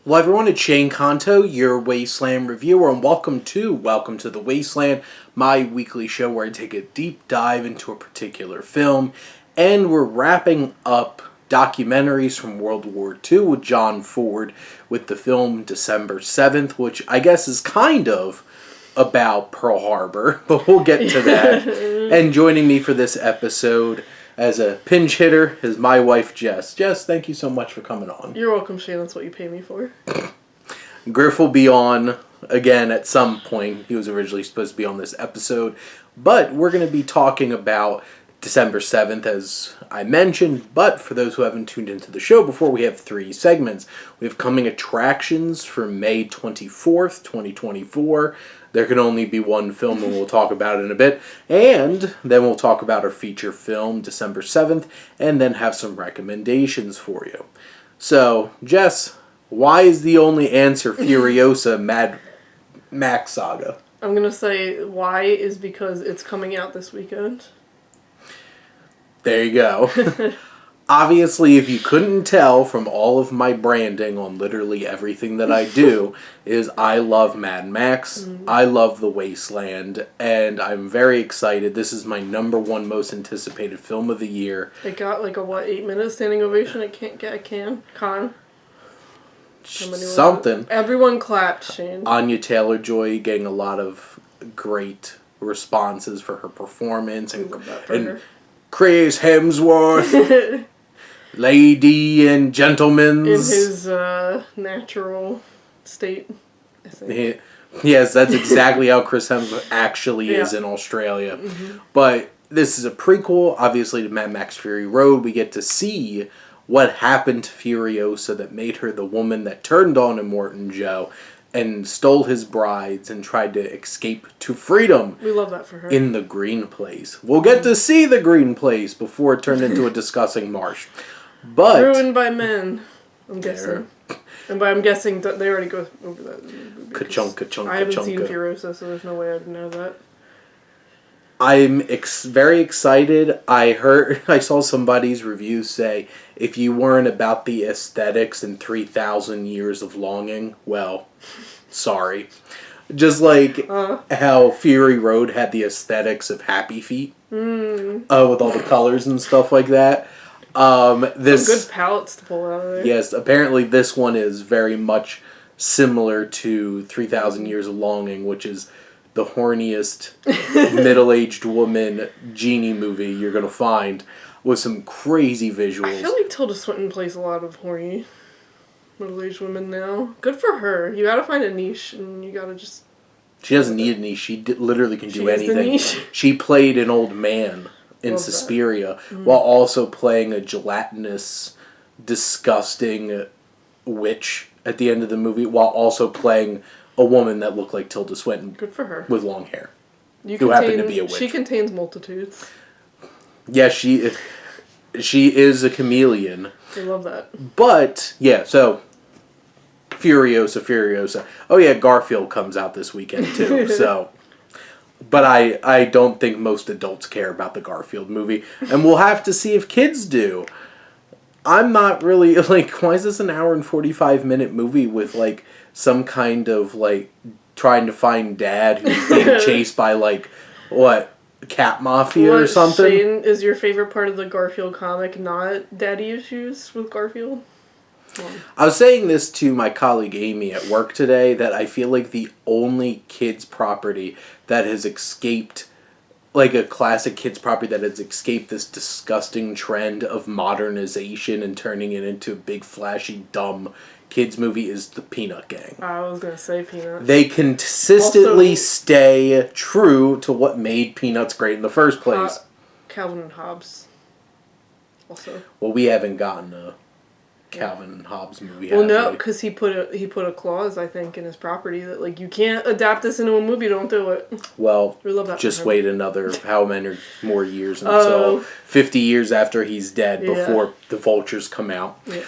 Well, everyone, it's Jess Conto, your Wasteland reviewer, and welcome to the Wasteland, my weekly show where I take a deep dive into a particular film, and we're wrapping up documentaries from World War II with John Ford with the film December 7th, which I guess is kind of about Pearl Harbor, but we'll get to that. And joining me for this episode as a pinch hitter is my wife, Jess. Jess, thank you so much for coming on. You're welcome, Shane. That's what you pay me for. Griff will be on again at some point. He was originally supposed to be on this episode. But we're going to be talking about December 7th, as I mentioned. But for those who haven't tuned into the show before, we have 3 segments. We have coming attractions for May 24th, 2024. There can only be one film, and we'll talk about it in a bit. And then we'll talk about our feature film, December 7th, and then have some recommendations for you. So, Jess, why is the only answer Furiosa Mad Max Saga? I'm going to say why is because it's coming out this weekend. There you go. Obviously, if you couldn't tell from all of my branding on literally everything that I do, is I love Mad Max, I love The Wasteland, and I'm very excited. This is my #1 most anticipated film of the year. It got 8-minute standing ovation at Con. Something. Everyone clapped, Shane. Anya Taylor-Joy getting a lot of great responses for her performance. And Chris Hemsworth. Lady and gentlemen. In his natural state, I think. Yes, that's exactly how Chris Hemsworth actually is in Australia. Mm-hmm. But this is a prequel, obviously, to Mad Max Fury Road. We get to see what happened to Furiosa that made her the woman that turned on Immortan Joe and stole his brides and tried to escape to freedom. We love that for her. In the Green Place. We'll get to see the Green Place before it turned into a disgusting marsh. But ruined by men, I'm guessing. And by I'm guessing that they already go over that. Ka-chunk. I haven't seen Furiosa, so there's no way I'd know that. I'm very excited. I saw somebody's review say, if you weren't about the aesthetics and 3,000 years of longing, well, sorry. Just like how Fury Road had the aesthetics of Happy Feet, with all the colors and stuff like that. This some good palettes to pull out of there. Yes, apparently this one is very much similar to 3,000 Years of Longing, which is the horniest middle-aged woman genie movie you're going to find, with some crazy visuals. I feel like Tilda Swinton plays a lot of horny middle-aged women now. Good for her. You gotta find a niche, and you gotta just... She doesn't need a niche. She literally can do anything. She played an old man in Suspiria, while also playing a gelatinous, disgusting witch at the end of the movie, while also playing a woman that looked like Tilda Swinton. Good for her. With long hair. Who happened to be a witch. She contains multitudes. Yeah, she is a chameleon. I love that. But, yeah, so... Furiosa. Oh yeah, Garfield comes out this weekend too, so... But I don't think most adults care about the Garfield movie. And we'll have to see if kids do. I'm not really, why is this an hour and 45-minute movie with, some kind of, trying to find dad who's being chased by, what, cat mafia or something? Shane, is your favorite part of the Garfield comic not daddy issues with Garfield? I was saying this to my colleague Amy at work today, that I feel like the only kids property that has escaped, a classic kids property that has escaped this disgusting trend of modernization and turning it into a big flashy dumb kids movie is the Peanut Gang. I was going to say Peanuts. They consistently stay true to what made Peanuts great in the first place. Calvin and Hobbes. Also. Well, we haven't gotten a Calvin and Hobbes movie. Well, no, because he put a clause, I think, in his property that you can't adapt this into a movie. Don't do it. Well, we love that just wait another how many more years until 50 years after he's dead before the vultures come out. Yeah.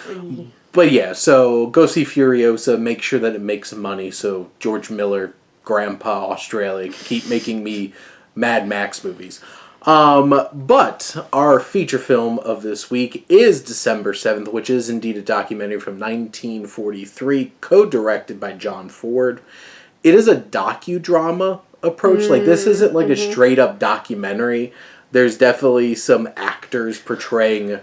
But yeah, so go see Furiosa. Make sure that it makes money so George Miller, Grandpa Australia, can keep making me Mad Max movies. But our feature film of this week is December 7th, which is indeed a documentary from 1943, co-directed by John Ford. It is a docudrama approach. Like, this isn't like a straight-up documentary. There's definitely some actors portraying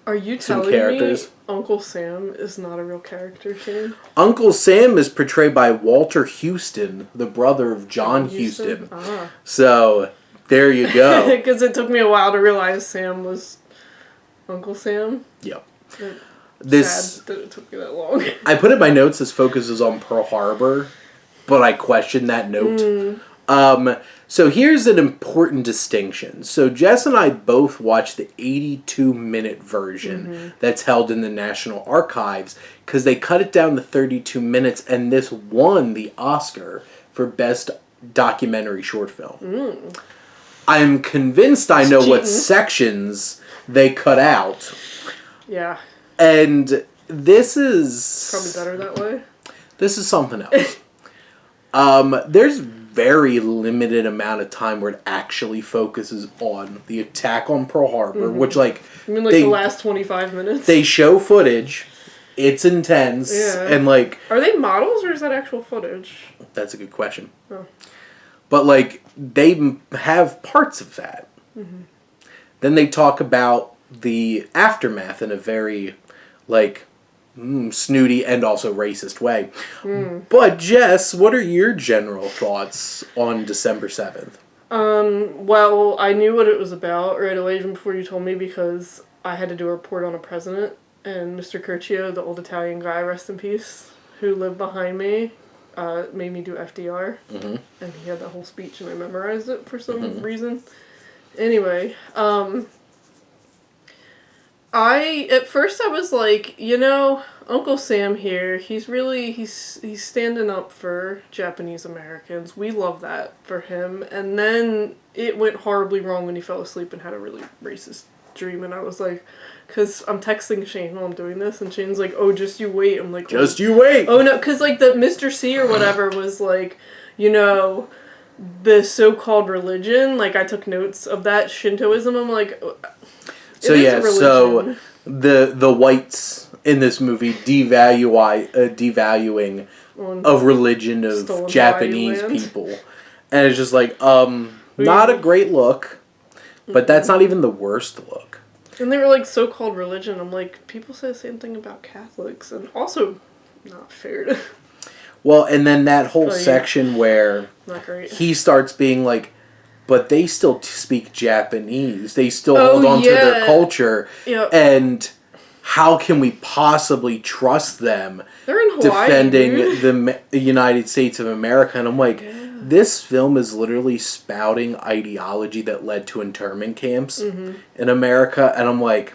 Are you some telling characters. me Uncle Sam is not a real character, Shane? Uncle Sam is portrayed by Walter Houston, the brother of John Houston. Ah. So, there you go. Because it took me a while to realize Sam was Uncle Sam. Yep. Sad that it took me that long. I put in my notes this focuses on Pearl Harbor, but I questioned that note. So here's an important distinction. So Jess and I both watched the 82-minute version that's held in the National Archives because they cut it down to 32 minutes, and this won the Oscar for Best Documentary Short Film. I'm convinced I know what sections they cut out. Yeah. And this is... Probably better that way. This is something else. There's very limited amount of time where it actually focuses on the attack on Pearl Harbor, which, like... You mean, like, the last 25 minutes? They show footage. It's intense. Yeah. And, like... Are they models, or is that actual footage? That's a good question. Oh. But, like, they have parts of that. Then they talk about the aftermath in a very, like... snooty and also racist way. But Jess, what are your general thoughts on December 7th? Well, I knew what it was about right away even before you told me because I had to do a report on a president, and Mr. Curcio, the old Italian guy, rest in peace, who lived behind me, made me do FDR, and he had that whole speech and I memorized it for some reason. Anyway, at first I was like, Uncle Sam here, he's standing up for Japanese Americans. We love that for him. And then it went horribly wrong when he fell asleep and had a really racist dream. And I was like, because I'm texting Shane while I'm doing this, and Shane's like, oh, just you wait. I'm like, just you wait. Oh, no, because like the Mr. C or whatever was like, the so-called religion. Like, I took notes of that, Shintoism. I'm like... So the whites in this movie devaluing of religion of Japanese people, and it's just like not a great look, but that's not even the worst look. And they were like so-called religion. I'm like, people say the same thing about Catholics, and also not fair to. Well, and then that whole section where not great. He starts being like, but they still speak Japanese. They still hold on to their culture. Yep. And how can we possibly trust them They're in Hawaii, defending dude. the United States of America? And I'm like, this film is literally spouting ideology that led to internment camps in America. And I'm like,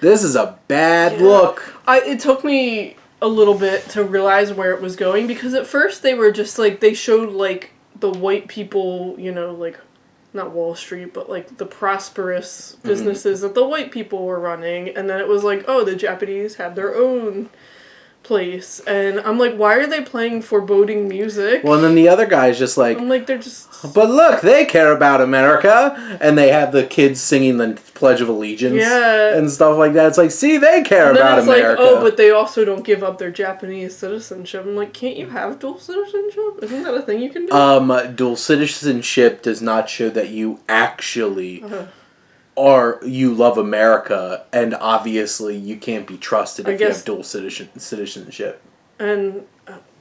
this is a bad look. It took me a little bit to realize where it was going, because at first they were just like, they showed like the white people, like, not Wall Street, but like the prosperous businesses that the white people were running, and then it was like, oh, the Japanese had their own place, and I'm like, why are they playing foreboding music? Well, and then the other guy's just like, I'm like, they're just... But look, they care about America, and they have the kids singing the Pledge of Allegiance and stuff like that. It's like, see, they care about America. And then it's like, oh, but they also don't give up their Japanese citizenship. I'm like, can't you have dual citizenship? Isn't that a thing you can do? Dual citizenship does not show that you actually you love America, and obviously you can't be trusted if you have dual citizenship. And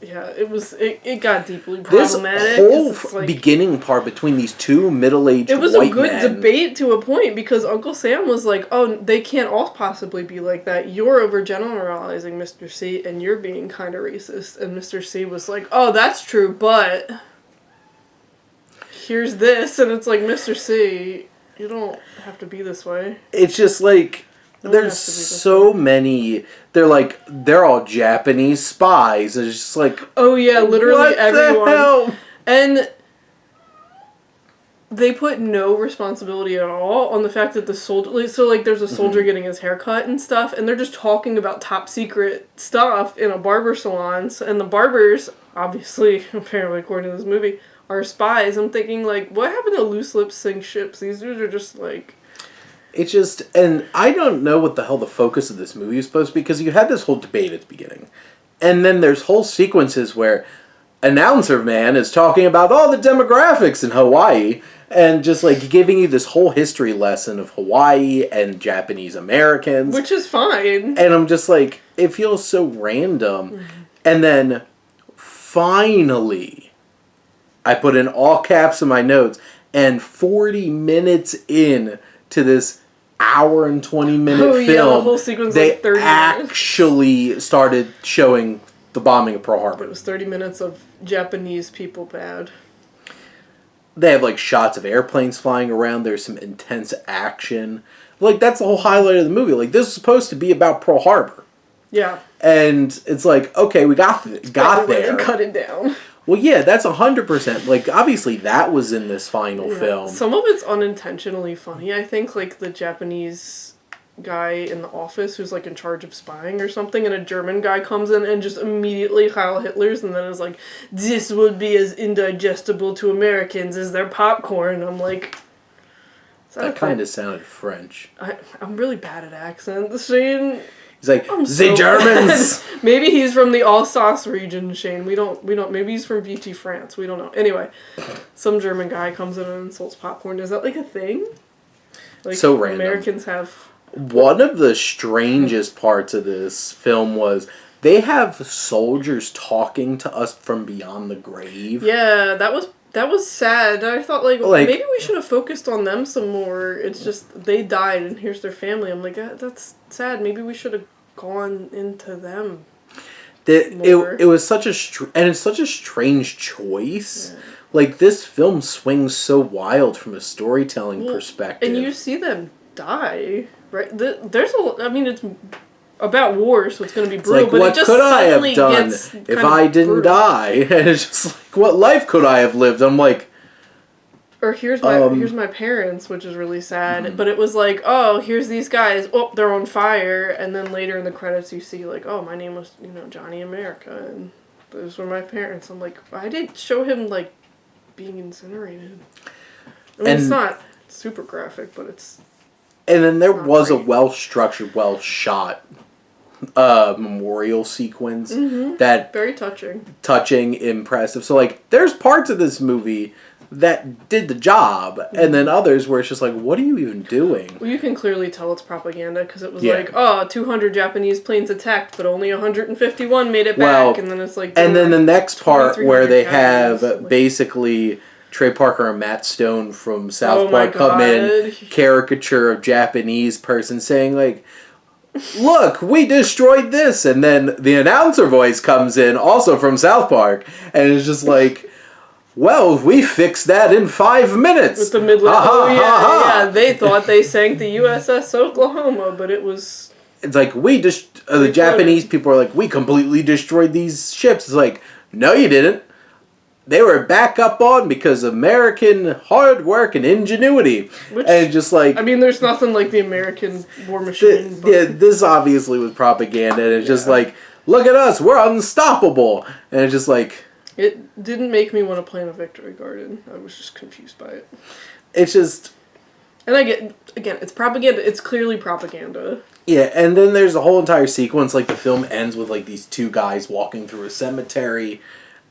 it got deeply problematic. This whole beginning part between these two middle-aged white men. It was a good debate to a point, because Uncle Sam was like, oh, they can't all possibly be like that. You're overgeneralizing, Mr. C, and you're being kind of racist. And Mr. C was like, oh, that's true, but here's this. And it's like, Mr. C, you don't have to be this way. It's just like... There's so many. They're all Japanese spies. It's just like, oh yeah, literally everyone. What the hell? And they put no responsibility at all on the fact that the soldier. So there's a soldier getting his hair cut and stuff, and they're just talking about top secret stuff in a barber salons, and the barbers, obviously, apparently according to this movie, are spies. I'm thinking, like, what happened to loose lips sink ships? These dudes are just, like... It's just, and I don't know what the hell the focus of this movie is supposed to be, because you had this whole debate at the beginning. And then there's whole sequences where announcer man is talking about all the demographics in Hawaii, and just, like, giving you this whole history lesson of Hawaii and Japanese Americans. Which is fine. And I'm just like, it feels so random. Mm-hmm. And then, finally, I put in all caps in my notes, and 40 minutes in to this hour and 20-minute film, the whole sequence they like 30 actually started showing the bombing of Pearl Harbor. It was 30 minutes of Japanese people bad. They have, like, shots of airplanes flying around. There's some intense action. Like, that's the whole highlight of the movie. Like, this is supposed to be about Pearl Harbor. Yeah. And it's like, okay, we got there. They cut it down. Well, yeah, that's 100%. Like, obviously, that was in this final film. Some of it's unintentionally funny, I think. Like, the Japanese guy in the office who's, like, in charge of spying or something, and a German guy comes in and just immediately Heil Hitler's, and then is like, this would be as indigestible to Americans as their popcorn. I'm like... That kind of sounded French. I'm really bad at accents, Shane. He's like, the Germans! Maybe he's from the Alsace region, Shane. We don't, maybe he's from Vichy, France. We don't know. Anyway, some German guy comes in and insults popcorn. Is that, like, a thing? Like, so random. Americans have... One of the strangest parts of this film was they have soldiers talking to us from beyond the grave. Yeah, that was sad. I thought, like, maybe we should have focused on them some more. It's just, they died, and here's their family. I'm like, that's sad. Maybe we should have gone into them more. It was such and it's such a strange choice. Yeah. Like, this film swings so wild from a storytelling perspective. And you see them die, right? It's about war, so it's going to be brutal. Like, but what could I have done if I didn't brutal. die? And it's just like, what life could I have lived? I'm like, or here's my parents, which is really sad. Mm-hmm. But it was like, oh, here's these guys. Oh, they're on fire. And then later in the credits, you see like, oh, my name was Johnny America, and those were my parents. I'm like, I didn't show him like being incinerated. I mean, it's not super graphic, but it's. And then there was a well-structured, well-shot memorial sequence that very touching, impressive. So, like, there's parts of this movie that did the job, and then others where it's just like, what are you even doing? Well, you can clearly tell it's propaganda, because it was like, oh, 200 Japanese planes attacked, but only 151 made it back, and then it's like... And then the next part where they have basically... Trey Parker and Matt Stone from South Park come in, caricature of Japanese person saying, like, look, we destroyed this. And then the announcer voice comes in, also from South Park, and it's just like, well, we fixed that in 5 minutes. With the Midland. They thought they sank the USS Oklahoma, but it was... It's like, the Japanese people are like, we completely destroyed these ships. It's like, no, you didn't. They were back up on because of American hard work and ingenuity. And just like... I mean, there's nothing like the American war machine. This obviously was propaganda. And it's just like, look at us, we're unstoppable. And it's just like... It didn't make me want to play in a victory garden. I was just confused by it. It's just... And again, it's propaganda. It's clearly propaganda. Yeah, and then there's a whole entire sequence. Like, the film ends with, like, these two guys walking through a cemetery...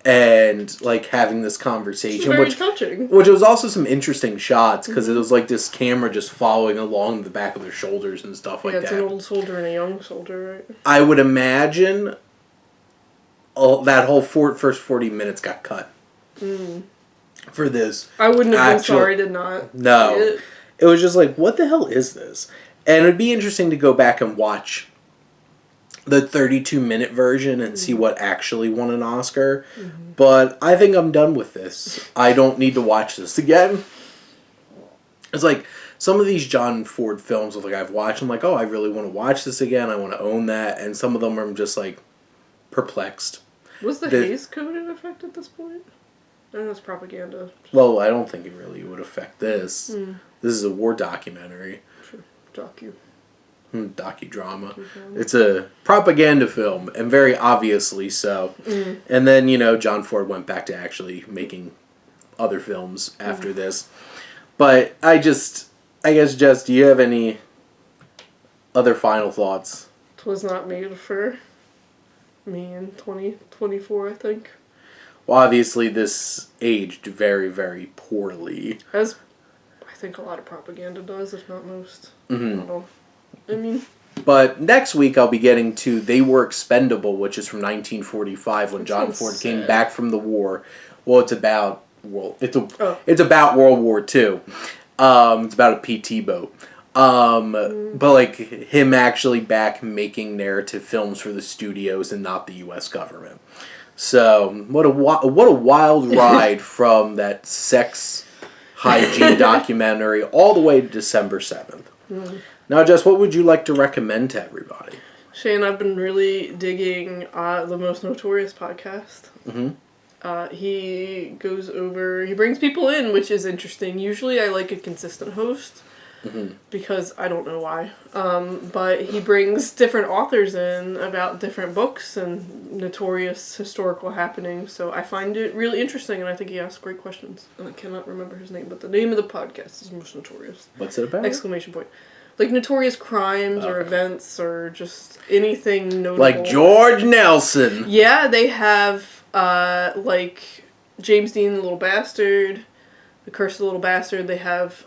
And, like, having this conversation. Very touching. Which was also some interesting shots, because it was, like, this camera just following along the back of their shoulders and stuff like that. Yeah, it's an old soldier and a young soldier, right? I would imagine that whole first 40 minutes got cut. For this. I wouldn't have been sorry to not. No. It was just like, what the hell is this? And it would be interesting to go back and watch the 32-minute version and see what actually won an Oscar. But I think I'm done with this. I don't need to watch this again. It's like, some of these John Ford films, like, I've watched, I'm like, oh, I really want to watch this again. I want to own that. And some of them I'm just, like, perplexed. Was the Hays Code in effect at this point? I know it's propaganda. Well, I don't think it really would affect this. This is a war documentary. Sure. Docudrama. It's a propaganda film, and very obviously so. And then, John Ford went back to actually making other films after this. But I guess, Jess, do you have any other final thoughts? It was not made for me in 2024, I think. Well, obviously this aged very, very poorly. As I think a lot of propaganda does, if not most. Mm-hmm. I don't know. I mean... But next week I'll be getting to They Were Expendable, which is from 1945 when John Ford came back from the war. Well, it's about it's about World War II. It's about a PT boat. But like him actually back making narrative films for the studios and not the U.S. government. So what a wild ride from that sex hygiene documentary all the way to December 7th. Now, Jess, what would you like to recommend to everybody? Shane, I've been really digging the Most Notorious podcast. Mm-hmm. He brings people in, which is interesting. Usually I like a consistent host, because I don't know why. But he brings different authors in about different books and notorious historical happenings, so I find it really interesting, and I think he asks great questions. And I cannot remember his name, but the name of the podcast is Most Notorious. What's it about? Exclamation point. Like notorious crimes or events or just anything notable. Like George Nelson. Yeah, they have, like, James Dean, the Little Bastard, The Curse of the Little Bastard. They have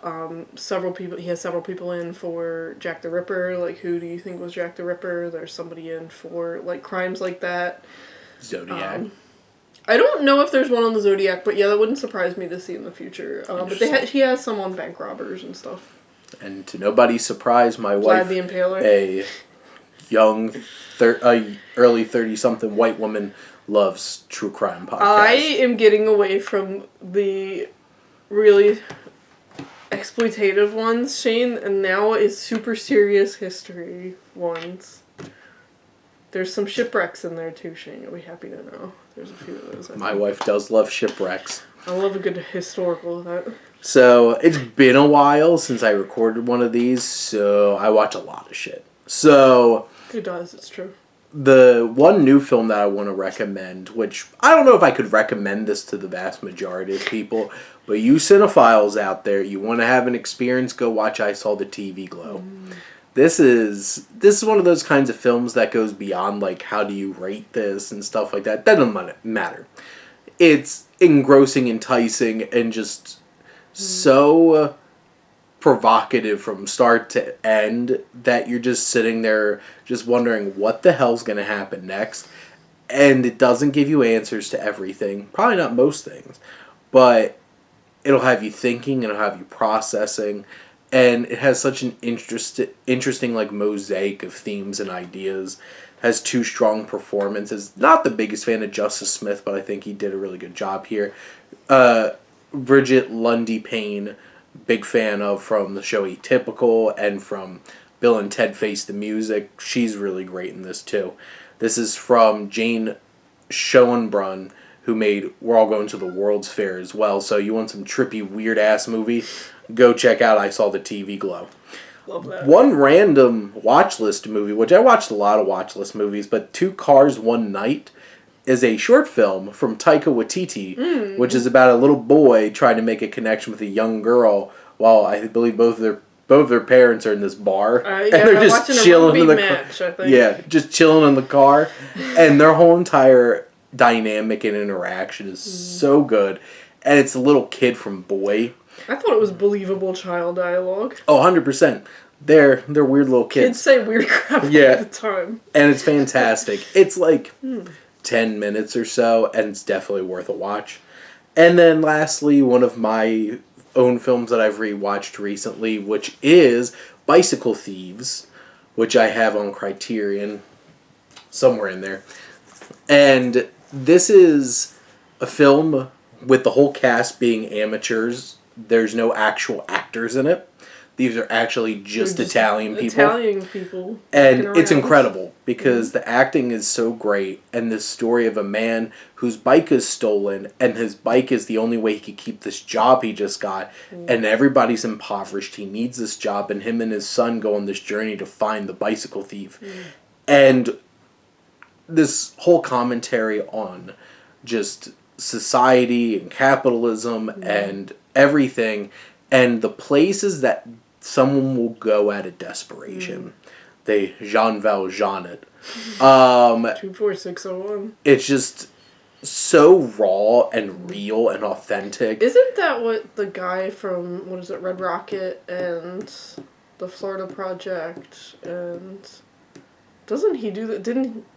several people. He has several people in for Jack the Ripper. Like, who do you think was Jack the Ripper? There's somebody in for, like, crimes like that. Zodiac. I don't know if there's one on the Zodiac, but yeah, that wouldn't surprise me to see in the future. But he has some on bank robbers and stuff. And to nobody's surprise, my wife, Vlad the Impaler, a young, early 30-something white woman, loves true crime podcasts. I am getting away from the really exploitative ones, Shane, and now is super serious history ones. There's some shipwrecks in there too, Shane. You'll be happy to know. There's a few of those. My wife does love shipwrecks. I love a good historical event. So, it's been a while since I recorded one of these, so I watch a lot of shit. So... It does, it's true. The one new film that I want to recommend, which I don't know if I could recommend this to the vast majority of people, but you cinephiles out there, you want to have an experience, go watch I Saw the TV Glow. This is one of those kinds of films that goes beyond, like, how do you rate this and stuff like that. That doesn't matter. It's engrossing, enticing, and just so provocative from start to end that you're just sitting there just wondering what the hell's going to happen next. And it doesn't give you answers to everything. Probably not most things. But it'll have you thinking, it'll have you processing. And it has such an interesting like mosaic of themes and ideas. Has two strong performances. Not the biggest fan of Justice Smith, but I think he did a really good job here. Bridget Lundy Payne, big fan of from the show Atypical and from Bill and Ted Face the Music. She's really great in this too. This is from Jane Schoenbrunn, who made We're All Going to the World's Fair as well. So you want some trippy, weird-ass movie? Go check out I Saw the TV Glow. Love that. One random watch list movie, which I watched a lot of watch list movies, but Two Cars, One Night is a short film from Taika Waititi, which is about a little boy trying to make a connection with a young girl while I believe both of their parents are in this bar. And they're just chilling in the match, I think. Yeah, just chilling in the car. And their whole entire dynamic and interaction is so good. And it's a little kid from Boy. I thought it was believable child dialogue. Oh, 100%. They're weird little kids. Kids say weird crap all the time. And it's fantastic. It's like 10 minutes or so, and it's definitely worth a watch. And then lastly, one of my own films that I've rewatched recently, which is Bicycle Thieves, which I have on Criterion, somewhere in there. And this is a film with the whole cast being amateurs. There's no actual actors in it. These are actually just Italian people. Italian people. And it's incredible because the acting is so great, and this story of a man whose bike is stolen, and his bike is the only way he could keep this job he just got, and everybody's impoverished. He needs this job, and him and his son go on this journey to find the bicycle thief. And this whole commentary on just society and capitalism and everything, and the places that someone will go out of desperation. They Jean Valjean it. 24601. It's just so raw and real and authentic. Isn't that what the guy from, what is it, Red Rocket and the Florida Project and... Doesn't he do that?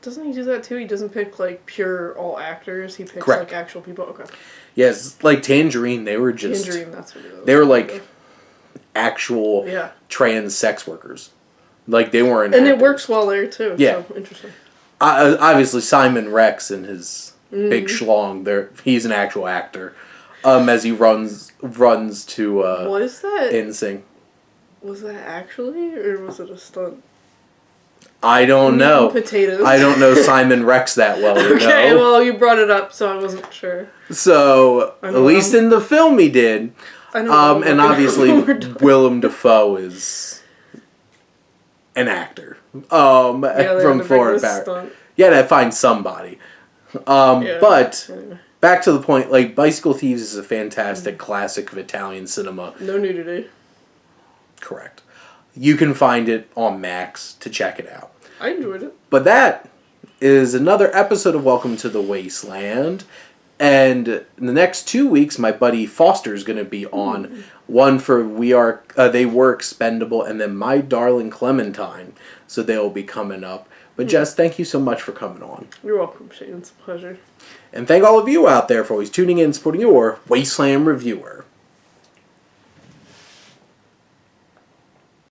Doesn't he do that too? He doesn't pick like pure all actors. He picks Correct. like actual people. Okay. Yes, like Tangerine, they were just... Tangerine, that's what it was. They were like actual trans sex workers. Like they weren't... And it works well there too. Yeah. So, interesting. Obviously, Simon Rex and his big schlong, he's an actual actor. As he runs to... Was that... NSYNC. Was that actually? Or was it a stunt? I don't know. Potatoes. I don't know Simon Rex that well. Okay, well, you brought it up, so I wasn't sure. So, at least in the film he did. I know. And obviously, Willem Dafoe is an actor. From Florida Back. Yeah, to find somebody. But, anyway. Back to the point, like, Bicycle Thieves is a fantastic classic of Italian cinema. No nudity. Correct. You can find it on Max to check it out. I enjoyed it. But that is another episode of Welcome to the Wasteland. And in the next 2 weeks, my buddy Foster is going to be on. One for They Were Expendable, and then My Darling Clementine. So they'll be coming up. But Jess, thank you so much for coming on. You're welcome, Shane. It's a pleasure. And thank all of you out there for always tuning in and supporting your Wasteland Reviewer.